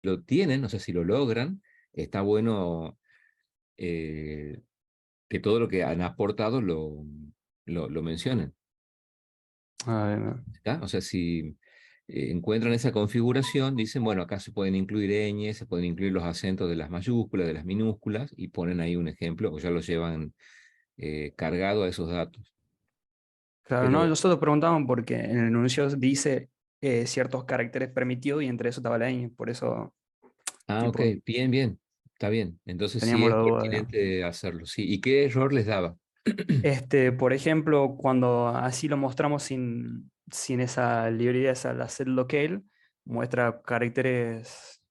lo tienen, o sea, si lo logran, está bueno que todo lo que han aportado lo mencionen. A ver, ¿Está? O sea, si encuentran esa configuración, dicen, bueno, acá se pueden incluir ñes, se pueden incluir los acentos de las mayúsculas, de las minúsculas, y ponen ahí un ejemplo, o ya lo llevan cargado a esos datos. claro, no, Pero, nosotros preguntamos porque en el anuncio dice ciertos caracteres permitidos y entre eso estaba la ñ, por eso, ok, tipo, bien, bien, está bien. Entonces sí teníamos es la duda, digamos. pertinente hacerlo, sí. ¿Y qué error les daba? Por ejemplo, cuando así lo mostramos sin esa librería, esa la set locale, muestra caracteres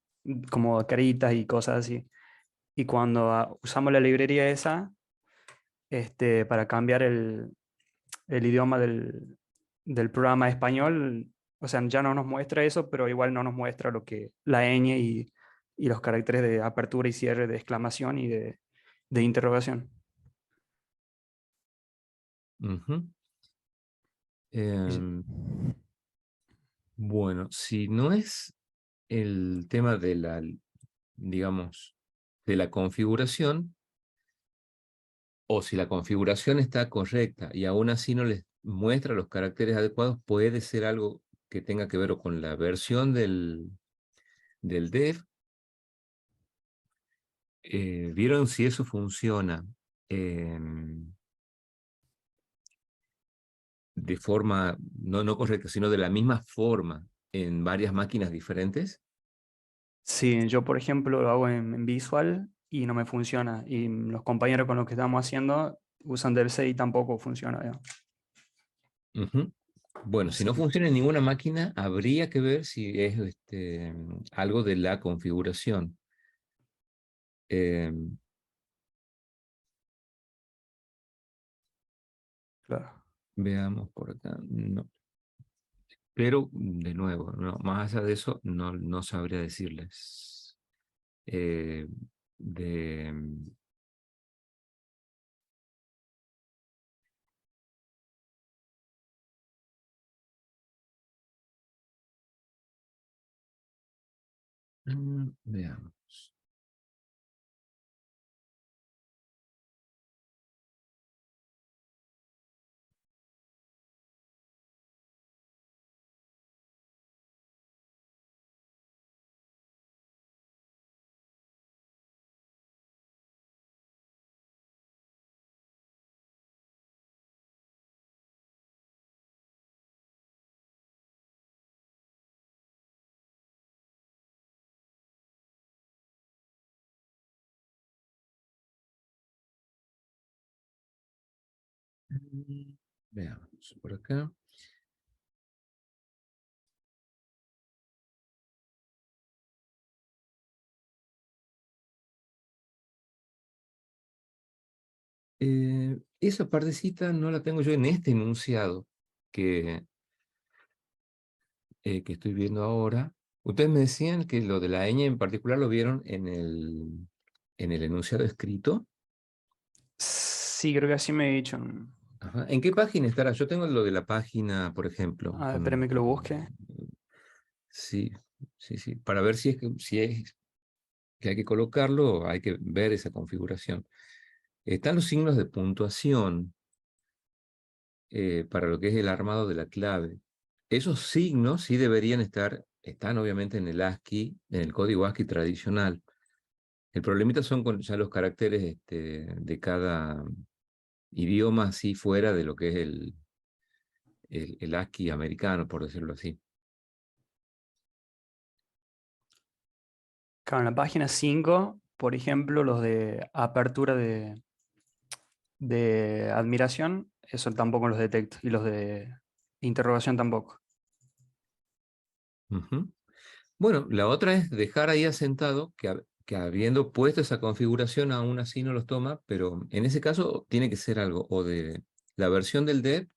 como caritas y cosas así. Y cuando usamos la librería esa, para cambiar el idioma del programa español, o sea, ya no nos muestra eso, pero igual no nos muestra lo que la ñ y los caracteres de apertura y cierre de exclamación y de interrogación. Ujú. Y- Em, bueno, si no es el tema de la, digamos, de la configuración, o si la configuración está correcta y aún así no les muestra los caracteres adecuados, puede ser algo que tenga que ver o con la versión del dev. ¿Vieron si eso funciona de forma, no correcta, sino de la misma forma en varias máquinas diferentes? Sí, yo por ejemplo lo hago en Visual y no me funciona. Y los compañeros con los que estamos haciendo usan DevC y tampoco funciona, digamos. Ujú. Bueno, si Así no que, funciona en ninguna máquina, habría que ver si es algo de la configuración. Eh, claro. Veamos por acá. No. Pero, de nuevo, no, más allá de eso, no sabría decirles. Eh, de, veamos. Veamos por acá. Esa partecita no la tengo yo en este enunciado que, que estoy viendo ahora. Ustedes me decían que lo de la ñ en particular lo vieron en el enunciado escrito. Sí, creo que así me he dicho. Ajá. ¿En qué página estará? Yo tengo lo de la página, por ejemplo. A ver, espérame que lo busque. Sí, sí, sí. Para ver si es que hay que colocarlo, hay que ver esa configuración. Están los signos de puntuación para lo que es el armado de la clave. Esos signos sí deberían estar, están obviamente en el ASCII, en el código ASCII tradicional. El problemita son con ya los caracteres de cada idioma así fuera de lo que es el ASCII americano, por decirlo así. Claro, en la página 5, por ejemplo, los de apertura de admiración, eso tampoco los detecto. Y los de interrogación tampoco. Ujú. Bueno, la otra es dejar ahí asentado que habiendo puesto esa configuración aún así no los toma, pero en ese caso tiene que ser algo o de la versión del dev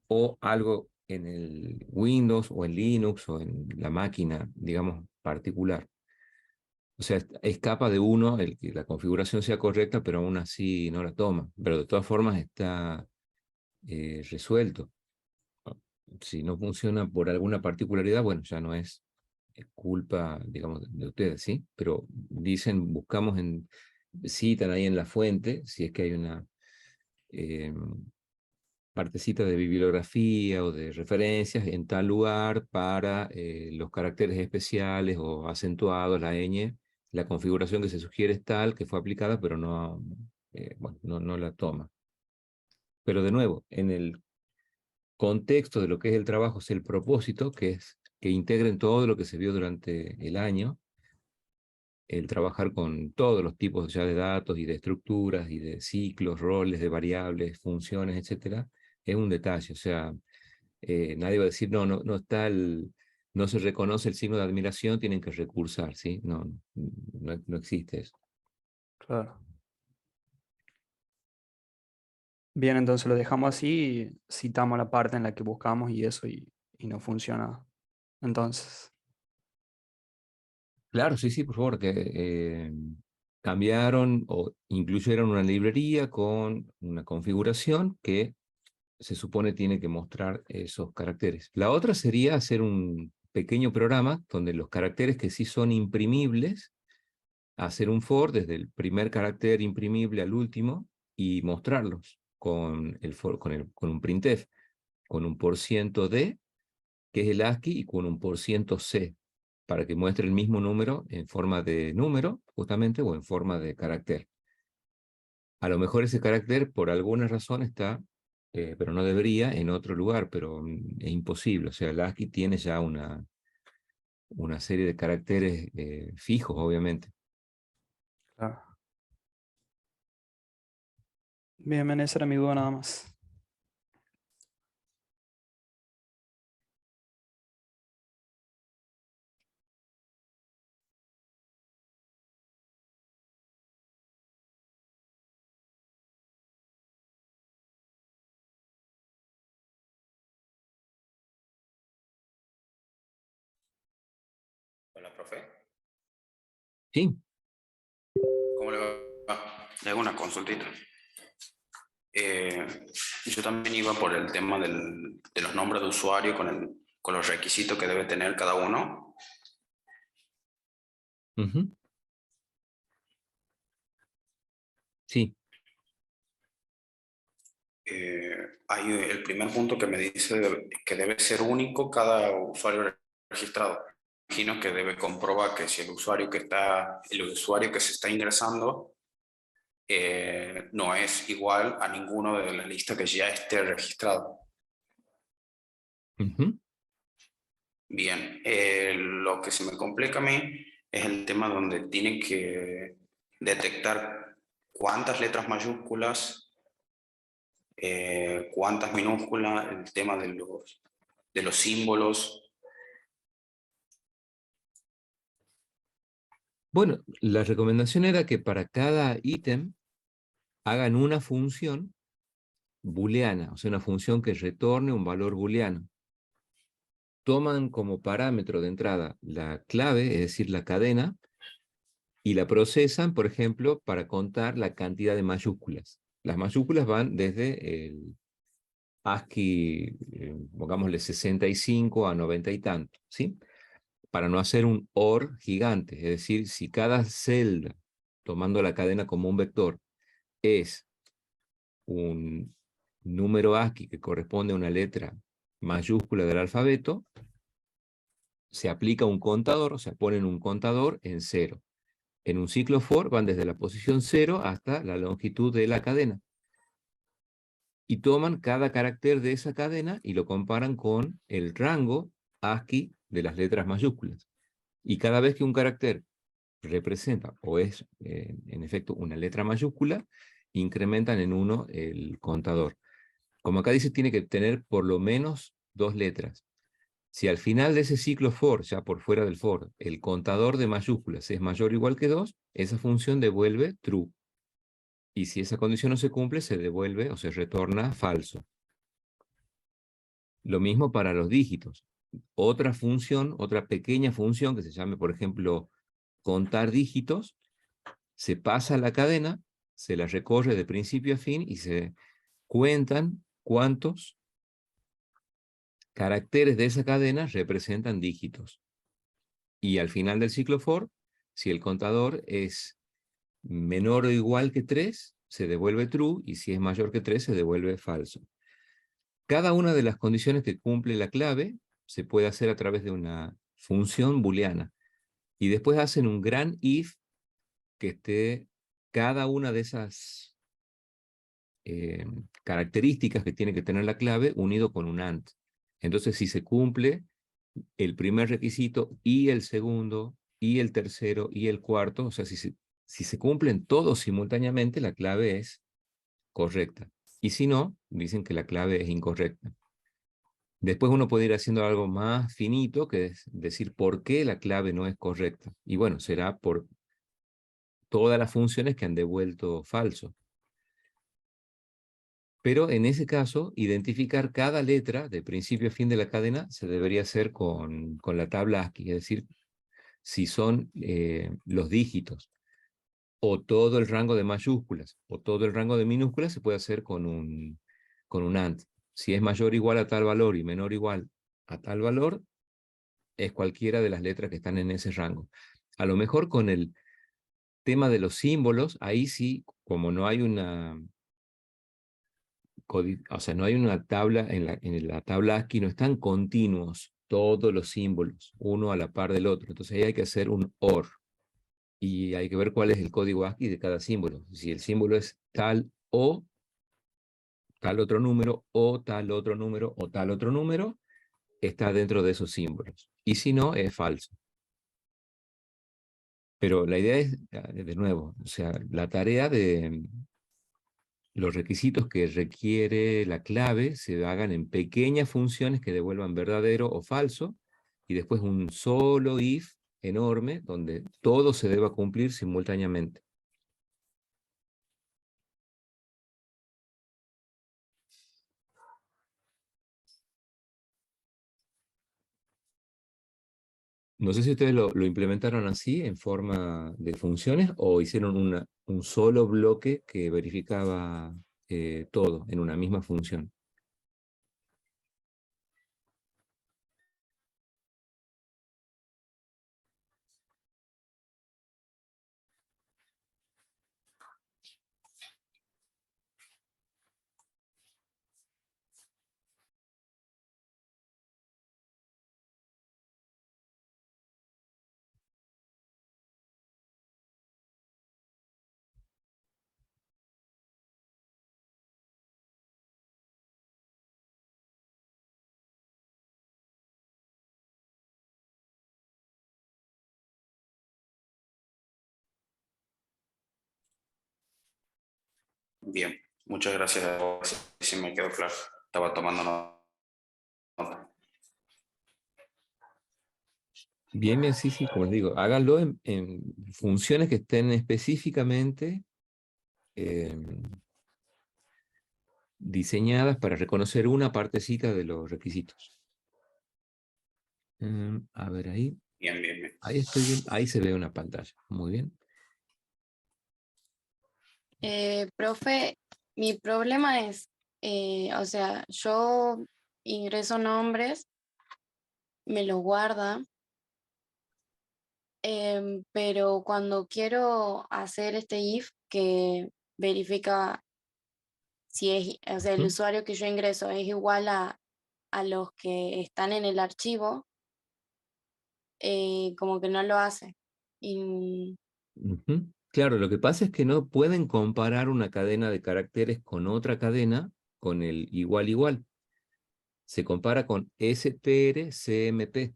o algo en el Windows o en Linux o en la máquina, digamos, particular. O sea, escapa de uno el que la configuración sea correcta, pero aún así no la toma. Pero de todas formas está resuelto. Si no funciona por alguna particularidad, bueno, ya no es. culpa, digamos, de ustedes, ¿sí? Pero dicen, citan ahí en la fuente, si es que hay una eh, partecita de bibliografía o de referencias en tal lugar para los caracteres especiales o acentuados, la ñ, la configuración que se sugiere es tal que fue aplicada, pero no, bueno, no la toma. Pero de nuevo, en el contexto de lo que es el trabajo, es el propósito, que es que integren todo lo que se vio durante el año, el trabajar con todos los tipos ya de datos y de estructuras y de ciclos, roles, de variables, funciones, etcétera, es un detalle. O sea, nadie va a decir, no está no se reconoce el signo de admiración, tienen que recursar, ¿sí? No existe eso. Claro. Bien, entonces lo dejamos así, y citamos la parte en la que buscamos y eso, y no funciona. Entonces, Claro, sí, por favor, que cambiaron o incluyeron una librería con una configuración que se supone tiene que mostrar esos caracteres. La otra sería hacer un pequeño programa donde los caracteres que sí son imprimibles, hacer un for desde el primer carácter imprimible al último y mostrarlos con, con un printf, con un %d, que es el ASCII, y con un %c, para que muestre el mismo número en forma de número, justamente, o en forma de carácter. A lo mejor ese carácter, por alguna razón, está, pero no debería, en otro lugar, pero es imposible. O sea, el ASCII tiene ya una serie de caracteres fijos, obviamente. claro. Bien, bien, esa era mi duda nada más. Hola, profe. Sí, ¿Cómo le va? Le hago una consultita. Eh, yo también iba por el tema de los nombres de usuario con los requisitos que debe tener cada uno. ujú, sí. Hay el primer punto que me dice que debe ser único cada usuario registrado. Imagino que debe comprobar que si el usuario que se está ingresando no es igual a ninguno de la lista que ya esté registrado. Ujú. Bien, lo que se me complica a mí es el tema donde tiene que detectar cuántas letras mayúsculas, cuántas minúsculas, el tema de los símbolos. Bueno, la recomendación era que para cada ítem hagan una función booleana, o sea, una función que retorne un valor booleano. Toman como parámetro de entrada la clave, es decir, la cadena, y la procesan, por ejemplo, para contar la cantidad de mayúsculas. Las mayúsculas van desde el ASCII, pongámosle 65 a 90 y tanto, ¿sí? Para no hacer un OR gigante, es decir, si cada celda, tomando la cadena como un vector, es un número ASCII que corresponde a una letra mayúscula del alfabeto, se aplica un contador, o sea, ponen un contador en 0. En un ciclo for van desde la posición 0 hasta la longitud de la cadena. Y toman cada carácter de esa cadena y lo comparan con el rango ASCII de las letras mayúsculas. Y cada vez que un carácter representa o es en efecto una letra mayúscula, incrementan en 1 el contador. Como acá dice, tiene que tener por lo menos 2 letras. Si al final de ese ciclo for, ya por fuera del for, el contador de mayúsculas es mayor o igual que 2, esa función devuelve true. Y si esa condición no se cumple, se devuelve o se retorna falso. Lo mismo para los dígitos. Otra función, otra pequeña función que se llame, por ejemplo, contar dígitos, se pasa a la cadena, se la recorre de principio a fin y se cuentan cuántos caracteres de esa cadena representan dígitos. Y al final del ciclo for, si el contador es menor o igual que 3, se devuelve true, y si es mayor que 3, se devuelve falso. Cada una de las condiciones que cumple la clave se puede hacer a través de una función booleana. Y después hacen un gran if que esté cada una de esas características que tiene que tener la clave unido con un AND. Entonces, si se cumple el primer requisito y el segundo y el tercero y el cuarto, o sea, si se cumplen todos simultáneamente, la clave es correcta. Y si no, dicen que la clave es incorrecta. Después uno puede ir haciendo algo más finito, que es decir por qué la clave no es correcta. Y bueno, será por todas las funciones que han devuelto falso. Pero en ese caso, identificar cada letra de principio a fin de la cadena se debería hacer con la tabla ASCII, es decir, si son los dígitos, o todo el rango de mayúsculas, o todo el rango de minúsculas, se puede hacer con un AND. Si es mayor o igual a tal valor y menor o igual a tal valor, es cualquiera de las letras que están en ese rango. A lo mejor con el tema de los símbolos, ahí sí, como no hay una, o sea, no hay una tabla, en la tabla ASCII no están continuos todos los símbolos, uno a la par del otro. Entonces ahí hay que hacer un OR. Y hay que ver cuál es el código ASCII de cada símbolo. Si el símbolo es tal o tal otro número, o tal otro número, o tal otro número, está dentro de esos símbolos. Y si no, es falso. Pero la idea es, de nuevo, o sea, la tarea de los requisitos que requiere la clave se hagan en pequeñas funciones que devuelvan verdadero o falso, y después un solo if enorme donde todo se deba cumplir simultáneamente. No sé si ustedes lo implementaron así, en forma de funciones, o hicieron un solo bloque que verificaba todo en una misma función. Bien, muchas gracias. Sí me quedó claro. Estaba tomando nota. Bien, bien, sí, sí, como les digo, háganlo en funciones que estén específicamente diseñadas para reconocer una partecita de los requisitos. A ver ahí. Bien, bien, bien. Ahí estoy bien. Ahí se ve una pantalla. Muy bien. Profe, mi problema es, o sea, yo ingreso nombres, me los guarda, pero cuando quiero hacer este if que verifica si es, o sea, el Ujú. usuario que yo ingreso es igual a los que están en el archivo, como que no lo hace. Y, Ujú. Claro, lo que pasa es que no pueden comparar una cadena de caracteres con otra cadena con el igual igual. Se compara con strcmp.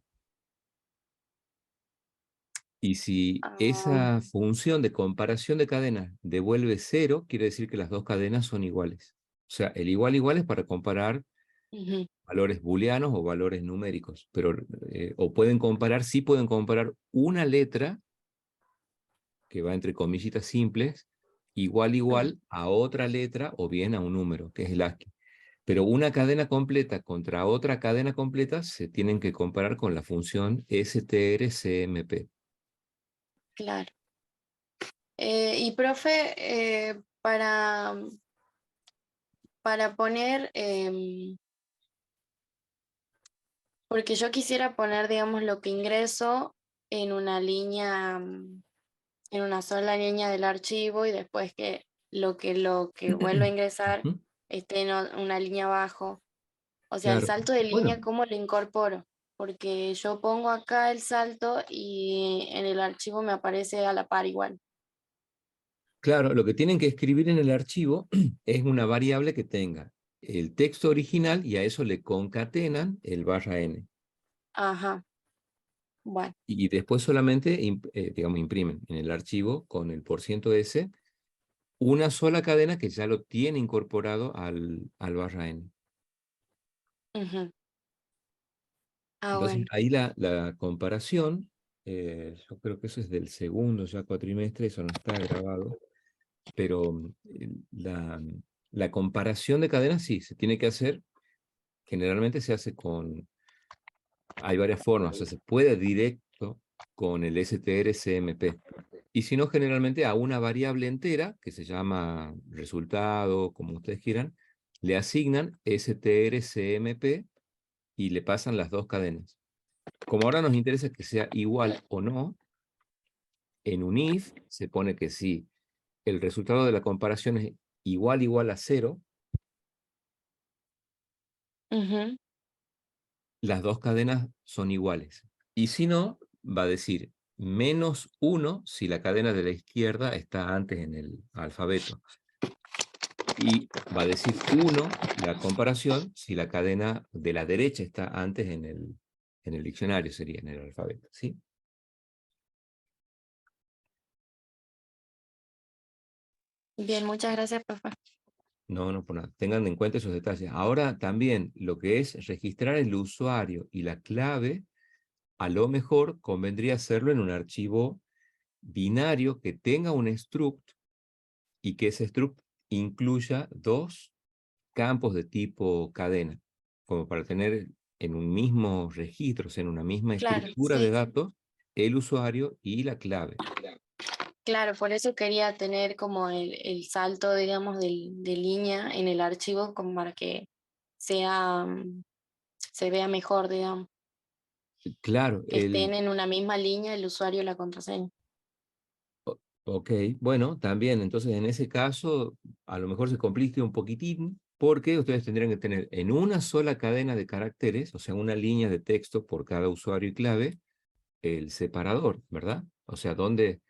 Y si ah, esa función de comparación de cadenas devuelve 0, quiere decir que las dos cadenas son iguales. O sea, el igual igual es para comparar ujú, valores booleanos o valores numéricos. Pero, o pueden comparar, sí pueden comparar una letra que va entre comillitas simples, igual ujú, igual a otra letra o bien a un número, que es el ASCII. Pero una cadena completa contra otra cadena completa se tienen que comparar con la función strcmp. claro. Y profe, para poner, porque yo quisiera poner, digamos, lo que ingreso en una línea, en una sola línea del archivo y después que lo que vuelvo a ingresar Ujú, esté en una línea abajo. O sea, el claro. salto de Bueno, línea, ¿cómo lo incorporo? Porque yo pongo acá el salto y en el archivo me aparece a la par igual. claro, lo que tienen que escribir en el archivo es una variable que tenga el texto original y a eso le concatenan el /n. Ajá, bueno. Y después solamente, digamos, imprimen en el archivo con el %s una sola cadena que ya lo tiene incorporado al /n. Ujú. Ah, Entonces, bueno. ahí la comparación, yo creo que eso es del segundo ya cuatrimestre, eso no está grabado, pero la comparación de cadenas sí, se tiene que hacer, generalmente se hace hay varias formas, o sea, se puede directo con el strcmp, y si no, generalmente a una variable entera, que se llama resultado, como ustedes quieran, le asignan strcmp y le pasan las dos cadenas. Como ahora nos interesa que sea igual o no, en un if se pone que si el resultado de la comparación es igual a 0, Ujú, las dos cadenas son iguales. Y si no, va a decir -1 si la cadena de la izquierda está antes en el alfabeto. Y va a decir 1 la comparación si la cadena de la derecha está antes en el diccionario, sería en el alfabeto, ¿sí? bien, muchas gracias, profe. No, no por nada. Tengan en cuenta esos detalles. Ahora también lo que es registrar el usuario y la clave, a lo mejor convendría hacerlo en un archivo binario que tenga un struct y que ese struct incluya dos campos de tipo cadena, como para tener en un mismo registro, o sea, en una misma Claro, estructura de sí. datos, el usuario y la clave. Claro, por eso quería tener como el salto, digamos, de línea en el archivo, como para que sea, se vea mejor, digamos, Claro, que estén en una misma línea el usuario y la contraseña. ok, bueno, también, entonces en ese caso, a lo mejor se complica un poquitín, porque ustedes tendrían que tener en una sola cadena de caracteres, o sea, una línea de texto por cada usuario y clave, el separador, ¿verdad? O sea, dónde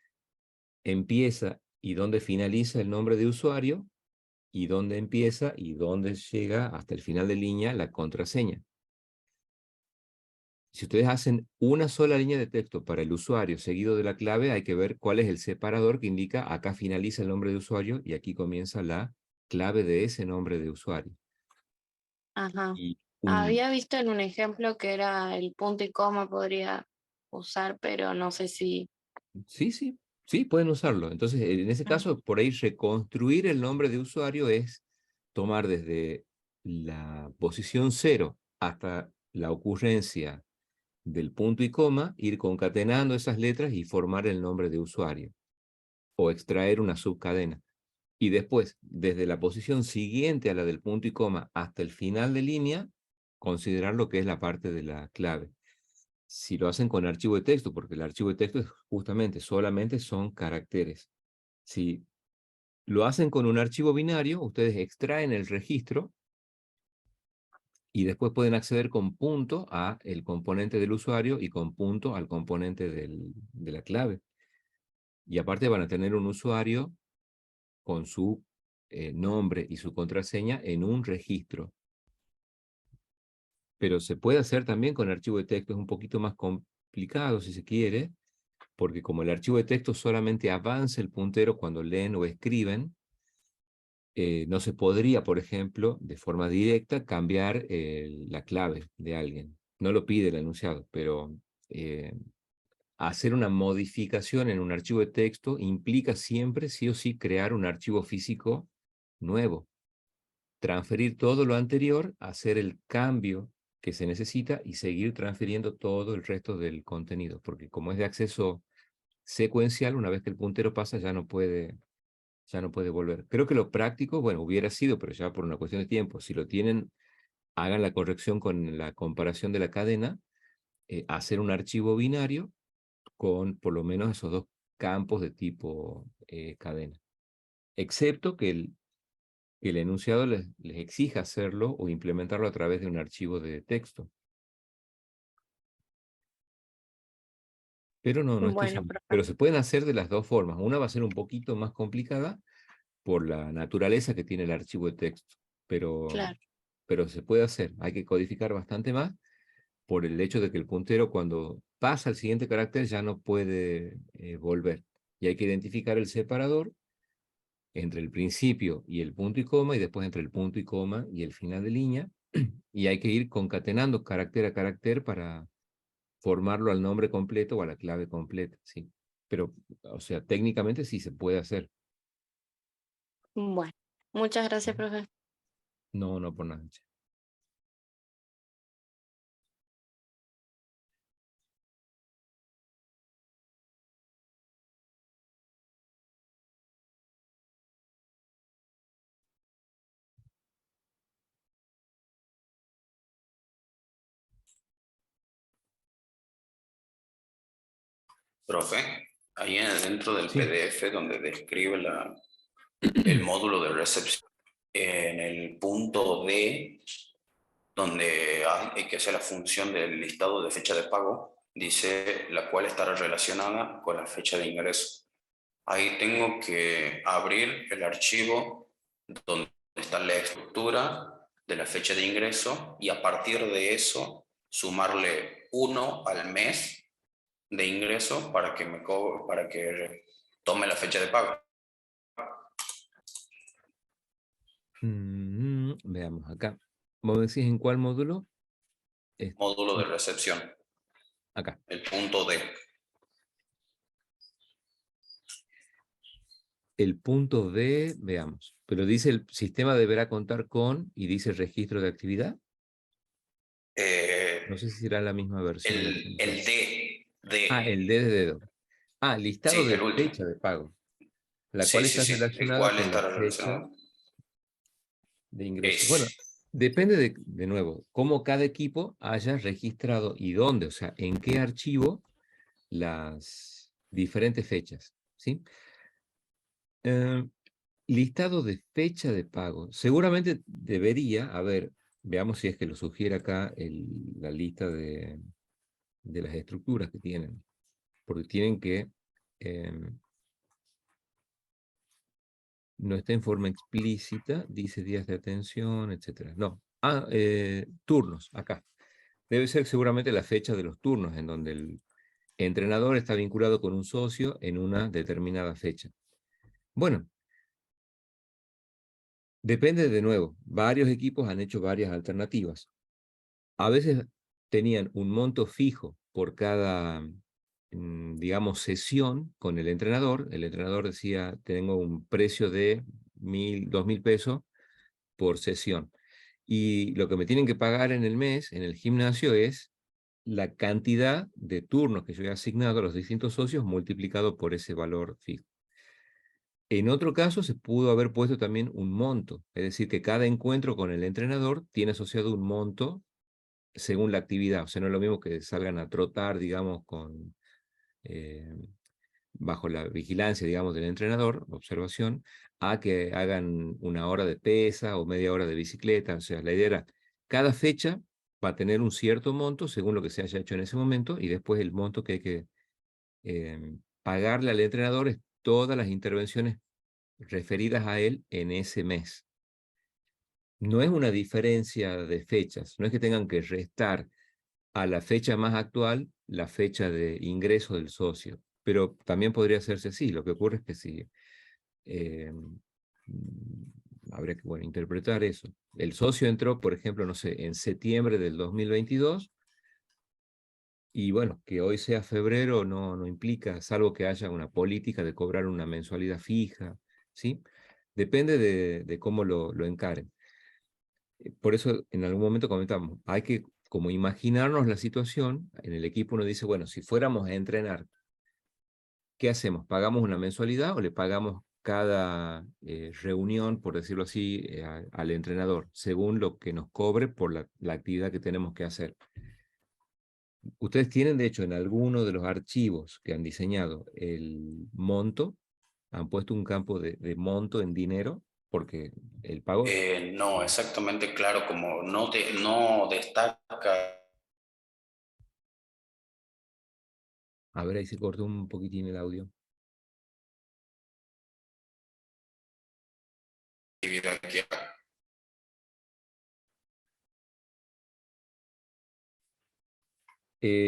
empieza y dónde finaliza el nombre de usuario, y dónde empieza y dónde llega hasta el final de línea la contraseña. Si ustedes hacen una sola línea de texto para el usuario seguido de la clave, hay que ver cuál es el separador que indica acá finaliza el nombre de usuario y aquí comienza la clave de ese nombre de usuario. Ajá. Y Había visto en un ejemplo que era el punto y coma podría usar, pero no sé si... sí, sí, sí, pueden usarlo. Entonces, en ese Ah, caso, por ahí reconstruir el nombre de usuario es tomar desde la posición 0 hasta la ocurrencia del punto y coma, ir concatenando esas letras y formar el nombre de usuario, o extraer una subcadena. Y después, desde la posición siguiente a la del punto y coma hasta el final de línea, considerar lo que es la parte de la clave. Si lo hacen con archivo de texto, porque el archivo de texto es justamente, solamente son caracteres. Si lo hacen con un archivo binario, ustedes extraen el registro y después pueden acceder con punto a el componente del usuario y con punto al componente de la clave. Y aparte van a tener un usuario con su nombre y su contraseña en un registro. Pero se puede hacer también con archivo de texto, es un poquito más complicado si se quiere, porque como el archivo de texto solamente avanza el puntero cuando leen o escriben, no se podría, por ejemplo, de forma directa cambiar la clave de alguien. No lo pide el enunciado, pero eh, hacer una modificación en un archivo de texto implica siempre, sí o sí, crear un archivo físico nuevo, transferir todo lo anterior, hacer el cambio que se necesita y seguir transfiriendo todo el resto del contenido, porque como es de acceso secuencial, una vez que el puntero pasa ya no puede volver. Creo que lo práctico, bueno, hubiera sido, pero ya por una cuestión de tiempo, si lo tienen, hagan la corrección con la comparación de la cadena, hacer un archivo binario con por lo menos esos dos campos de tipo cadena. Excepto que el enunciado les exija hacerlo o implementarlo a través de un archivo de texto. Pero no estoy Bueno, seguro. Pero profe, se pueden hacer de las dos formas. Una va a ser un poquito más complicada por la naturaleza que tiene el archivo de texto. claro. Pero se puede hacer. Hay que codificar bastante más por el hecho de que el puntero cuando pasa al siguiente carácter ya no puede volver. Y hay que identificar el separador entre el principio y el punto y coma, y después entre el punto y coma y el final de línea. Y hay que ir concatenando carácter a carácter para formarlo al nombre completo o a la clave completa, ¿sí? Pero, o sea, técnicamente sí se puede hacer. Bueno, muchas gracias, profe. No, no por nada. Che. Profe, ahí dentro del Sí. PDF donde describe el módulo de recepción, en el punto D, donde hay que hacer la función del listado de fecha de pago, dice la cual estará relacionada con la fecha de ingreso. Ahí tengo que abrir el archivo donde está la estructura de la fecha de ingreso y a partir de eso sumarle 1 al mes de ingreso para que tome la fecha de pago. Veamos acá. ¿Vos decís en cuál módulo? Módulo de recepción, Acá. el punto D. El punto D, veamos. Pero dice el sistema deberá contar con y dice registro de actividad. No sé si será la misma versión la que tenemos. El Ah, D. el D de dedo. Ah, listado Sí, de el último. fecha de pago, la cual Sí, sí, está sí, el relacionada cual con la estará fecha relacionado. de ingreso. Bueno, Es. depende de nuevo, cómo cada equipo haya registrado y dónde, o sea, en qué archivo las diferentes fechas, ¿sí? Listado de fecha de pago. Seguramente debería, a ver, veamos si es que lo sugiere acá la lista de las estructuras que tienen, porque tienen que, no está en forma explícita, dice días de atención, etcétera. No, turnos, acá. Debe ser seguramente la fecha de los turnos en donde el entrenador está vinculado con un socio en una determinada fecha. Bueno, depende de nuevo. Varios equipos han hecho varias alternativas. A veces tenían un monto fijo por cada, digamos, sesión con el entrenador. El entrenador decía, tengo un precio de 1.000, 2.000 pesos por sesión. Y lo que me tienen que pagar en el mes, en el gimnasio, es la cantidad de turnos que yo he asignado a los distintos socios multiplicado por ese valor fijo. En otro caso, se pudo haber puesto también un monto, es decir, que cada encuentro con el entrenador tiene asociado un monto según la actividad. O sea, no es lo mismo que salgan a trotar, digamos, eh, bajo la vigilancia, digamos, del entrenador, observación, a que hagan 1 hora de pesa o media hora de bicicleta. O sea, la idea era, cada fecha va a tener un cierto monto según lo que se haya hecho en ese momento y después el monto que hay que pagarle al entrenador es todas las intervenciones referidas a él en ese mes. No es una diferencia de fechas, no es que tengan que restar a la fecha más actual la fecha de ingreso del socio, pero también podría hacerse así. Lo que ocurre es que si habría que, bueno, interpretar eso. El socio entró, por ejemplo, no sé, en septiembre del 2022, y bueno, que hoy sea febrero no implica, salvo que haya una política de cobrar una mensualidad fija, ¿sí? Depende de cómo lo encaren. Por eso en algún momento comentamos, hay que como imaginarnos la situación. En el equipo uno dice, bueno, si fuéramos a entrenar, ¿qué hacemos? ¿Pagamos una mensualidad o le pagamos cada reunión, por decirlo así, al entrenador, según lo que nos cobre por la actividad que tenemos que hacer? Ustedes tienen, de hecho, en alguno de los archivos que han diseñado el monto, han puesto un campo de monto en dinero, porque el pago... No, exactamente, claro, como no destaca. A ver, ahí se cortó un poquitín el audio. Actividad que haga.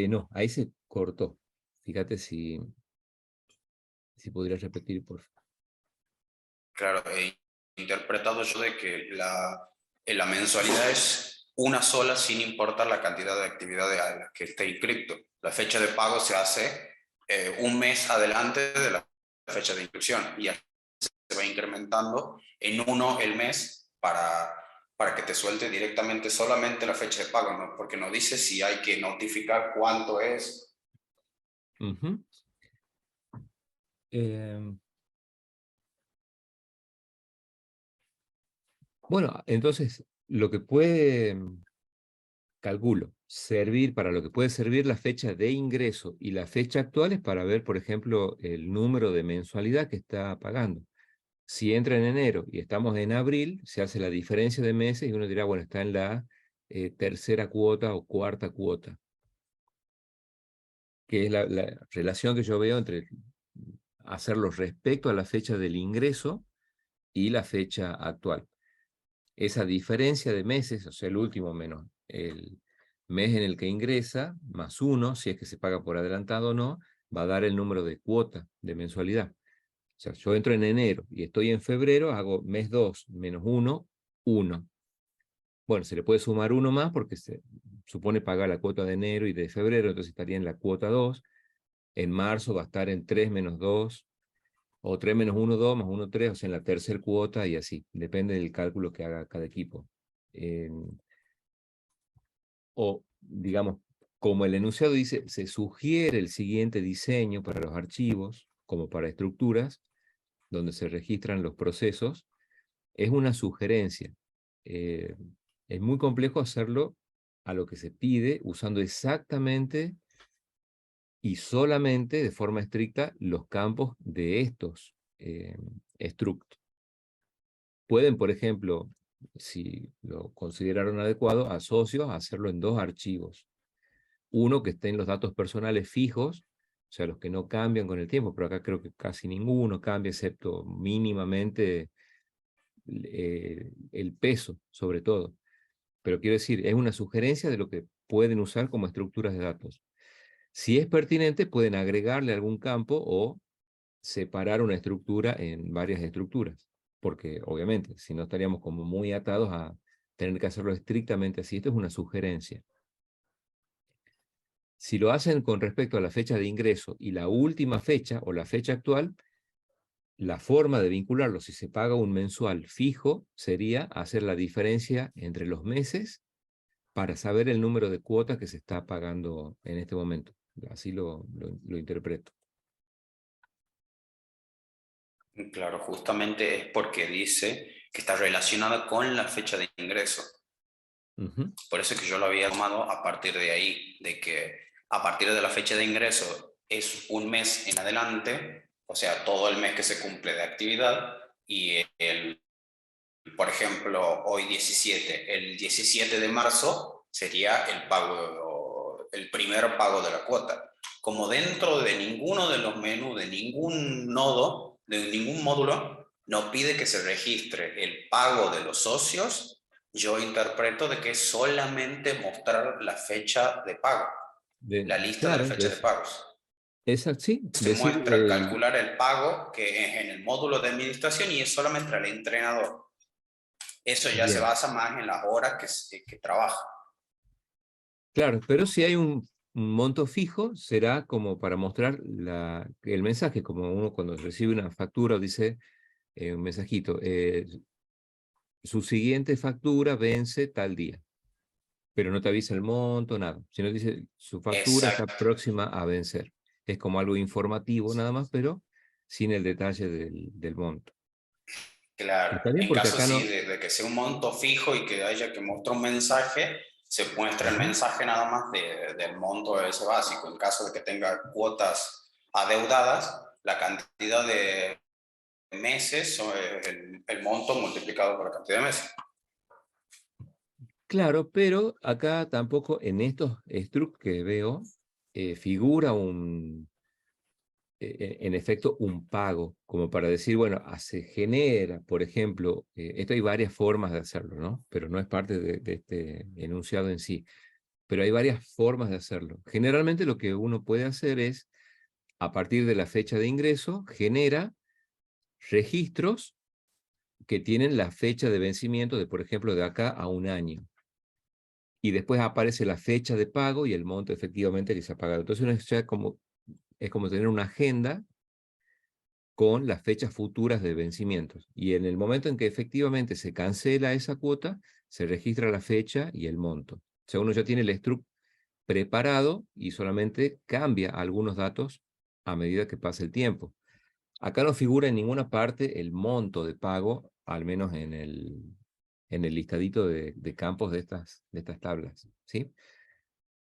No, ahí se cortó. Fíjate si podrías repetir, por favor. Claro, he interpretado yo de que la mensualidad es una sola sin importar la cantidad de actividades a las que esté inscrito. La fecha de pago se hace un mes adelante de la fecha de inscripción y así se va incrementando en uno el mes para que te suelte directamente solamente la fecha de pago, ¿no? Porque no dice si hay que notificar cuánto es. Ujú. Bueno, entonces, lo que puede, calculo, servir para lo que puede servir la fecha de ingreso y la fecha actual es para ver, por ejemplo, el número de mensualidad que está pagando. Si entra en enero y estamos en abril, se hace la diferencia de meses y uno dirá, bueno, está en la tercera cuota o cuarta cuota, que es la relación que yo veo entre hacerlo respecto a la fecha del ingreso y la fecha actual. Esa diferencia de meses, o sea, el último menos el mes en el que ingresa, más 1, si es que se paga por adelantado o no, va a dar el número de cuota de mensualidad. O sea, yo entro en enero y estoy en febrero, hago mes 2 menos 1, 1. Bueno, se le puede sumar 1 más porque se supone pagar la cuota de enero y de febrero, entonces estaría en la cuota 2. En marzo va a estar en 3 menos 2, o 3 menos 1, 2, más 1, 3, o sea, en la tercera cuota y así. Depende del cálculo que haga cada equipo. O, digamos, como el enunciado dice, se sugiere el siguiente diseño para los archivos, como para estructuras, donde se registran los procesos, es una sugerencia. Es muy complejo hacerlo a lo que se pide, usando exactamente y solamente de forma estricta los campos de estos struct. Pueden, por ejemplo, si lo consideraron adecuado, a socios hacerlo en 2 archivos. Uno que esté en los datos personales fijos, o sea, los que no cambian con el tiempo, pero acá creo que casi ninguno cambia, excepto mínimamente el peso, sobre todo. Pero quiero decir, es una sugerencia de lo que pueden usar como estructuras de datos. Si es pertinente, pueden agregarle algún campo o separar una estructura en varias estructuras, porque obviamente, si no estaríamos como muy atados a tener que hacerlo estrictamente así. Esto es una sugerencia. Si lo hacen con respecto a la fecha de ingreso y la última fecha o la fecha actual, la forma de vincularlo, si se paga un mensual fijo, sería hacer la diferencia entre los meses para saber el número de cuotas que se está pagando en este momento. Así lo interpreto. Claro, justamente es porque dice que está relacionada con la fecha de ingreso. Uh-huh. Por eso es que yo lo había tomado a partir de ahí, de que a partir de la fecha de ingreso es un mes en adelante, o sea, todo el mes que se cumple de actividad, y por ejemplo, hoy 17, el 17 de marzo sería el pago, el primer pago de la cuota. Como dentro de ninguno de los menús, de ningún nodo, de ningún módulo, no pide que se registre el pago de los socios, yo interpreto de que es solamente mostrar la fecha de pago, la lista de la Claro, fecha de pagos. sí, Se decir, muestra calcular el pago que es en el módulo de administración y es solamente al entrenador. Eso ya se bien, basa más en las horas que trabaja. claro, pero si hay un monto fijo, será como para mostrar el mensaje, como uno cuando recibe una factura o dice un mensajito, su siguiente factura vence tal día, pero no te avisa el monto, nada, sino dice su factura está Exacto. próxima a vencer. Es como algo informativo nada más, pero sin el detalle del monto. Claro. Está bien En porque caso acá sí no... de que sea un monto fijo y que haya que mostrar un mensaje, se muestra el Ajá. mensaje nada más del monto ese básico. En caso de que tenga cuotas adeudadas, la cantidad de meses, o el monto multiplicado por la cantidad de meses. Claro, pero acá tampoco en estos structs que veo figura en efecto un pago, como para decir, bueno, se genera, por ejemplo, esto hay varias formas de hacerlo, ¿no? Pero no es parte de este enunciado en sí, pero hay varias formas de hacerlo. Generalmente lo que uno puede hacer es, a partir de la fecha de ingreso, genera registros que tienen la fecha de vencimiento de, por ejemplo, de acá a un año. Y después aparece la fecha de pago y el monto efectivamente que se ha pagado. Entonces es como tener una agenda con las fechas futuras de vencimientos. Y en el momento en que efectivamente se cancela esa cuota, se registra la fecha y el monto. O sea, uno ya tiene el struct preparado y solamente cambia algunos datos a medida que pasa el tiempo. Acá no figura en ninguna parte el monto de pago, al menos en el listadito de campos de estas tablas, ¿sí?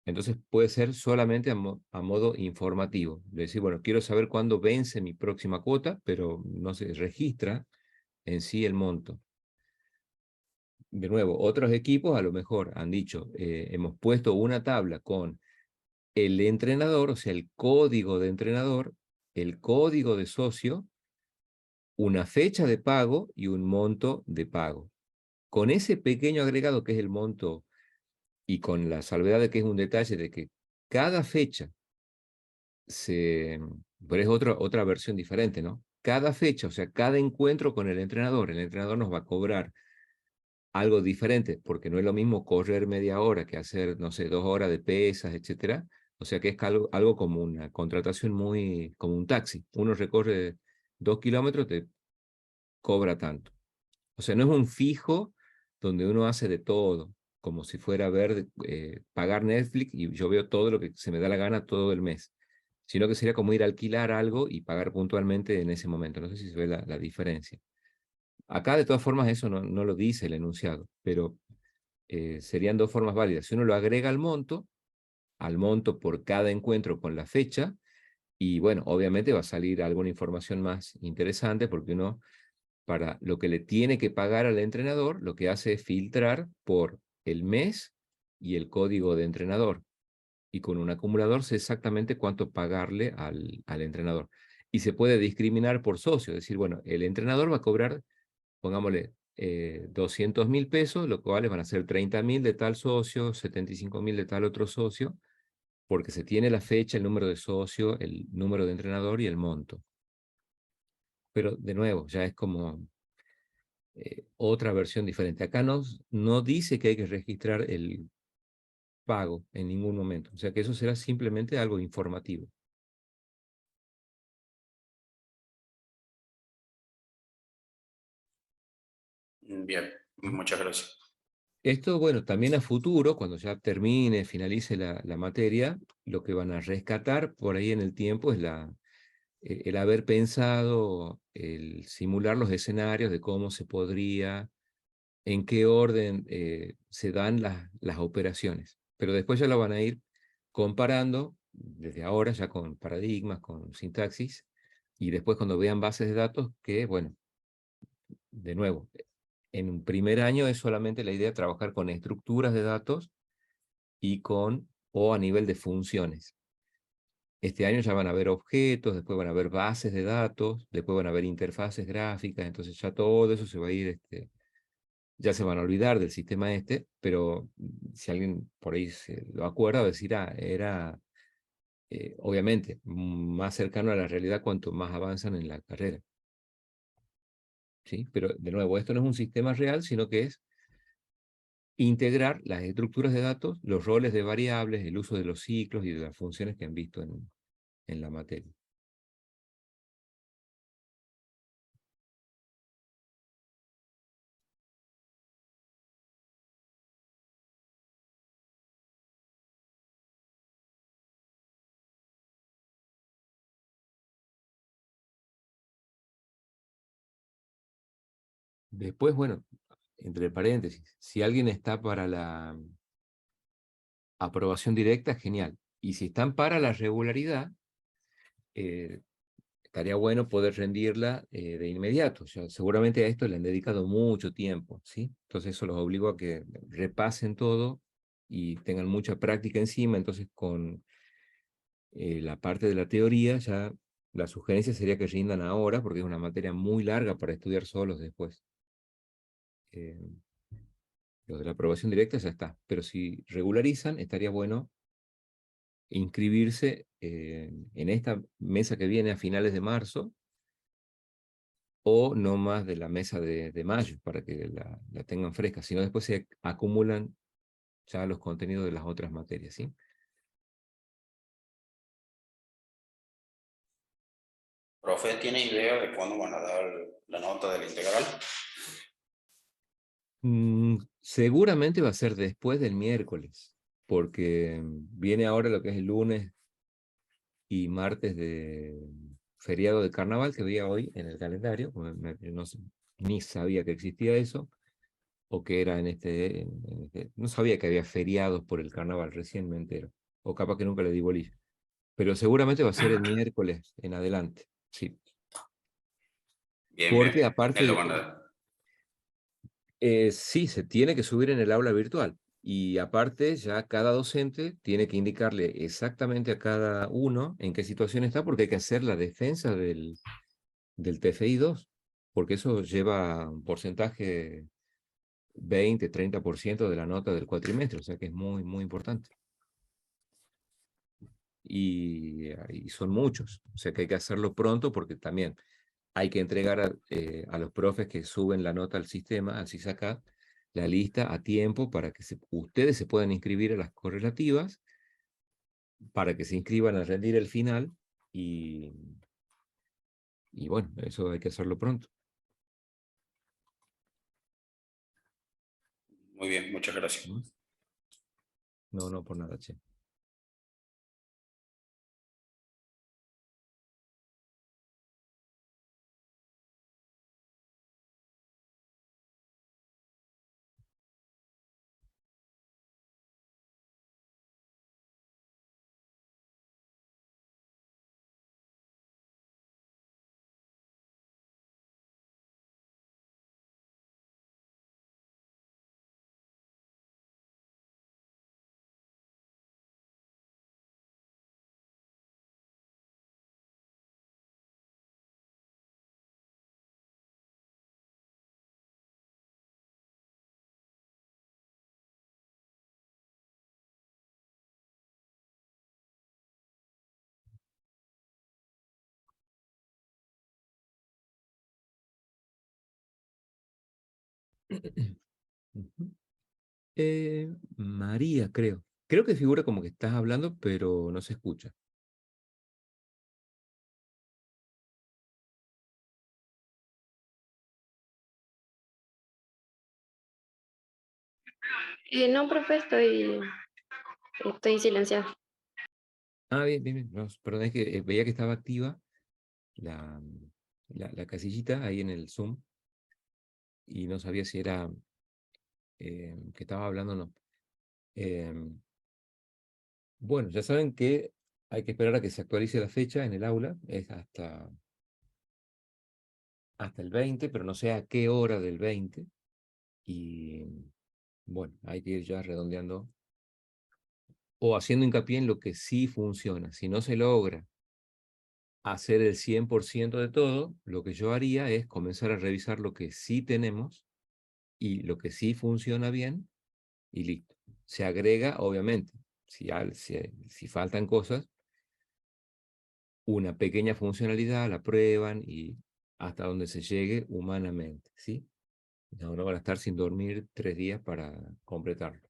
Entonces puede ser solamente a modo informativo. Decir, bueno, quiero saber cuándo vence mi próxima cuota, pero no se registra en sí el monto. De nuevo, otros equipos a lo mejor han dicho, hemos puesto una tabla con el entrenador, o sea, el código de entrenador, el código de socio, una fecha de pago y un monto de pago. Con ese pequeño agregado que es el monto y con la salvedad de que es un detalle de que cada fecha pero es otra versión diferente, ¿no? Cada fecha, o sea, cada encuentro con el entrenador nos va a cobrar algo diferente, porque no es lo mismo correr media hora que hacer, no sé, 2 horas de pesas, etcétera. O sea que es algo como una contratación muy, como un taxi. Uno recorre 2 kilómetros, te cobra tanto. O sea, no es un fijo donde uno hace de todo, como si fuera a ver, pagar Netflix y yo veo todo lo que se me da la gana todo el mes, sino que sería como ir a alquilar algo y pagar puntualmente en ese momento. No sé si se ve la diferencia. Acá, de todas formas, eso no lo dice el enunciado, pero serían dos formas válidas. Si uno lo agrega al monto por cada encuentro con la fecha, y bueno, obviamente va a salir alguna información más interesante porque uno, para lo que le tiene que pagar al entrenador, lo que hace es filtrar por el mes y el código de entrenador. Y con un acumulador sé exactamente cuánto pagarle al entrenador. Y se puede discriminar por socio, es decir, bueno, el entrenador va a cobrar, pongámosle, 200.000 pesos, lo cual van a ser 30.000 de tal socio, 75.000 de tal otro socio, porque se tiene la fecha, el número de socio, el número de entrenador y el monto. Pero de nuevo, ya es como otra versión diferente. Acá no dice que hay que registrar el pago en ningún momento. O sea que eso será simplemente algo informativo. Bien, muchas gracias. Esto, bueno, también a futuro, cuando ya termine, finalice la materia, lo que van a rescatar por ahí en el tiempo es el haber pensado, el simular los escenarios de cómo se podría, en qué orden se dan las operaciones. Pero después ya lo van a ir comparando desde ahora, ya con paradigmas, con sintaxis, y después cuando vean bases de datos, que, bueno, de nuevo, en un primer año es solamente la idea de trabajar con estructuras de datos o a nivel de funciones. Este año ya van a haber objetos, después van a haber bases de datos, después van a haber interfaces gráficas, entonces ya todo eso se va a ir, ya se van a olvidar del sistema pero si alguien por ahí se lo acuerda, va a decir, era obviamente más cercano a la realidad cuanto más avanzan en la carrera. ¿Sí? Pero de nuevo, esto no es un sistema real, sino que es integrar las estructuras de datos, los roles de variables, el uso de los ciclos y de las funciones que han visto en la materia. Después, bueno, entre paréntesis, si alguien está para aprobación directa, genial. Y si están para la regularidad, estaría bueno poder rendirla de inmediato. O sea, seguramente a esto le han dedicado mucho tiempo, ¿sí? Entonces eso los obligo a que repasen todo y tengan mucha práctica encima. Entonces con la parte de la teoría ya la sugerencia sería que rindan ahora porque es una materia muy larga para estudiar solos después. Lo de la aprobación directa ya está, pero si regularizan estaría bueno inscribirse en esta mesa que viene a finales de marzo o no más de la mesa de mayo para que la tengan fresca, sino después se acumulan ya los contenidos de las otras materias, ¿sí? Profe, ¿tiene idea de cuándo van a dar la nota del integral? Seguramente va a ser después del miércoles, porque viene ahora lo que es el lunes y martes de feriado de carnaval que veía hoy en el calendario, yo ni sabía que existía eso, o que era no sabía que había feriados por el carnaval, recién me entero, o capaz que nunca le di bolilla, pero seguramente va a ser el miércoles en adelante, sí, Bien, bien. porque Es lo aparte, van a... sí, se tiene que subir en el aula virtual, y aparte ya cada docente tiene que indicarle exactamente a cada uno en qué situación está, porque hay que hacer la defensa del TFI 2, porque eso lleva un porcentaje 20-30% de la nota del cuatrimestre, o sea que es muy, muy importante. Y son muchos, o sea que hay que hacerlo pronto porque también hay que entregar a los profes que suben la nota al sistema, al SISACA, la lista a tiempo para que ustedes se puedan inscribir a las correlativas, para que se inscriban a rendir el final y bueno, eso hay que hacerlo pronto. Muy bien, muchas gracias. ¿No? No, no, por nada, che. Ujú. María, creo. Creo que figura como que estás hablando, pero no se escucha. No, profe, estoy silenciada. Ah, bien, bien, bien. No, perdón, es que veía que estaba activa la, la casillita ahí en el Zoom y no sabía si era que estaba hablando o no. Bueno, ya saben que hay que esperar a que se actualice la fecha en el aula, es hasta el 20, pero no sé a qué hora del 20. Y bueno, hay que ir ya redondeando o haciendo hincapié en lo que sí funciona. Si no se logra hacer el 100% de todo, lo que yo haría es comenzar a revisar lo que sí tenemos y lo que sí funciona bien y listo. Se agrega, obviamente, si faltan cosas, una pequeña funcionalidad, la prueban y hasta donde se llegue humanamente, ¿sí? No van a estar sin dormir 3 días para completarlo.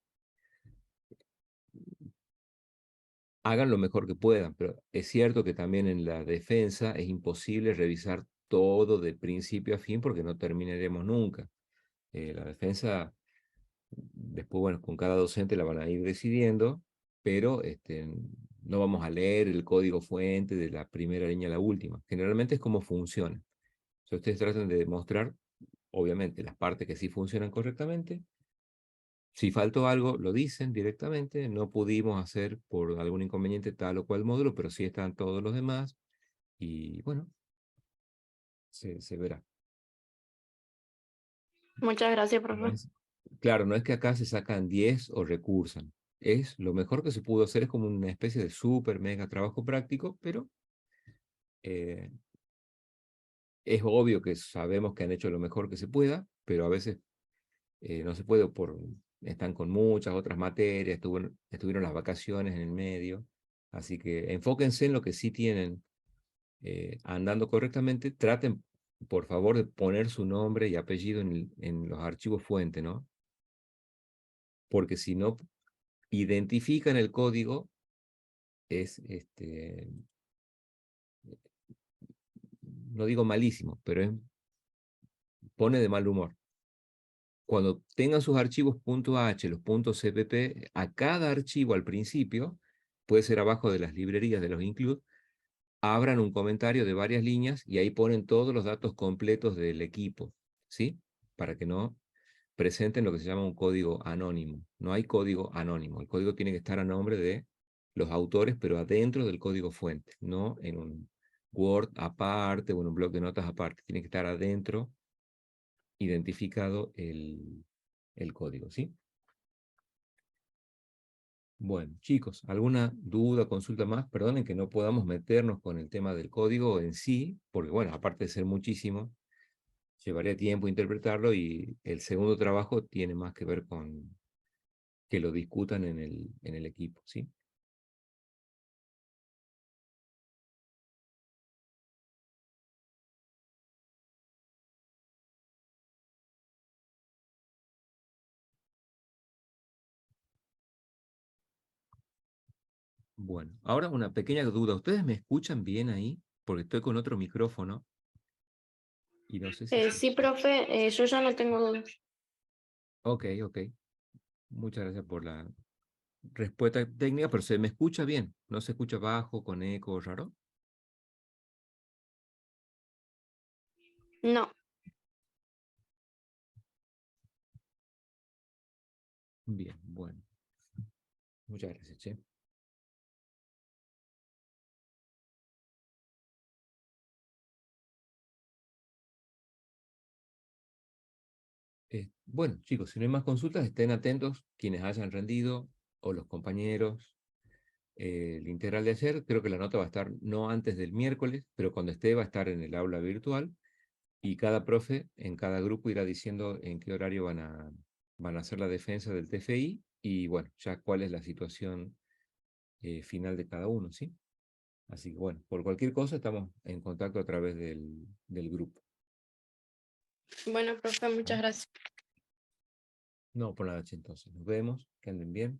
Hagan lo mejor que puedan, pero es cierto que también en la defensa es imposible revisar todo de principio a fin porque no terminaremos nunca. La defensa, después, bueno, con cada docente la van a ir decidiendo, pero no vamos a leer el código fuente de la primera línea a la última. Generalmente es cómo funciona. O sea, ustedes tratan de demostrar, obviamente, las partes que sí funcionan correctamente Si faltó algo, lo dicen directamente, no pudimos hacer por algún inconveniente tal o cual módulo, pero sí están todos los demás, y bueno, se verá. Muchas gracias, No profe. claro, no es que acá se sacan 10 o recursan. Es lo mejor que se pudo hacer, es como una especie de súper mega trabajo práctico, pero eh, es obvio que sabemos que han hecho lo mejor que se pueda, pero a veces no se puede están con muchas otras materias, estuvieron las vacaciones en el medio, así que enfóquense en lo que sí tienen andando correctamente, traten por favor de poner su nombre y apellido en los archivos fuente, ¿no? Porque si no identifican el código, no digo malísimo, pero pone de mal humor. Cuando tengan sus archivos .h, los .cpp, a cada archivo al principio, puede ser abajo de las librerías de los include, abran un comentario de varias líneas y ahí ponen todos los datos completos del equipo, ¿sí? Para que no presenten lo que se llama un código anónimo. No hay código anónimo. El código tiene que estar a nombre de los autores, pero adentro del código fuente, no en un Word aparte o en un bloc de notas aparte. Tiene que estar adentro, identificado el código, ¿sí? Bueno, chicos, ¿alguna duda, consulta más? Perdonen que no podamos meternos con el tema del código en sí, porque bueno, aparte de ser muchísimo, llevaría tiempo interpretarlo y el segundo trabajo tiene más que ver con que lo discutan en el equipo, ¿sí? Bueno, ahora una pequeña duda. ¿Ustedes me escuchan bien ahí? Porque estoy con otro micrófono y no sé si se Sí, escucha. profe, yo ya no tengo dudas. Ok, ok. Muchas gracias por la respuesta técnica, pero se me escucha bien. ¿No se escucha bajo, con eco raro? No. Bien, bueno. Muchas gracias, che. Bueno, chicos, si no hay más consultas, estén atentos quienes hayan rendido o los compañeros. El integral de ayer, creo que la nota va a estar no antes del miércoles, pero cuando esté va a estar en el aula virtual y cada profe en cada grupo irá diciendo en qué horario van a hacer la defensa del TFI y bueno, ya cuál es la situación final de cada uno, ¿sí? Así que bueno, por cualquier cosa estamos en contacto a través del grupo. Bueno, profe, muchas ¿Vale? gracias. No, por nada, che, entonces. Nos vemos, que anden bien.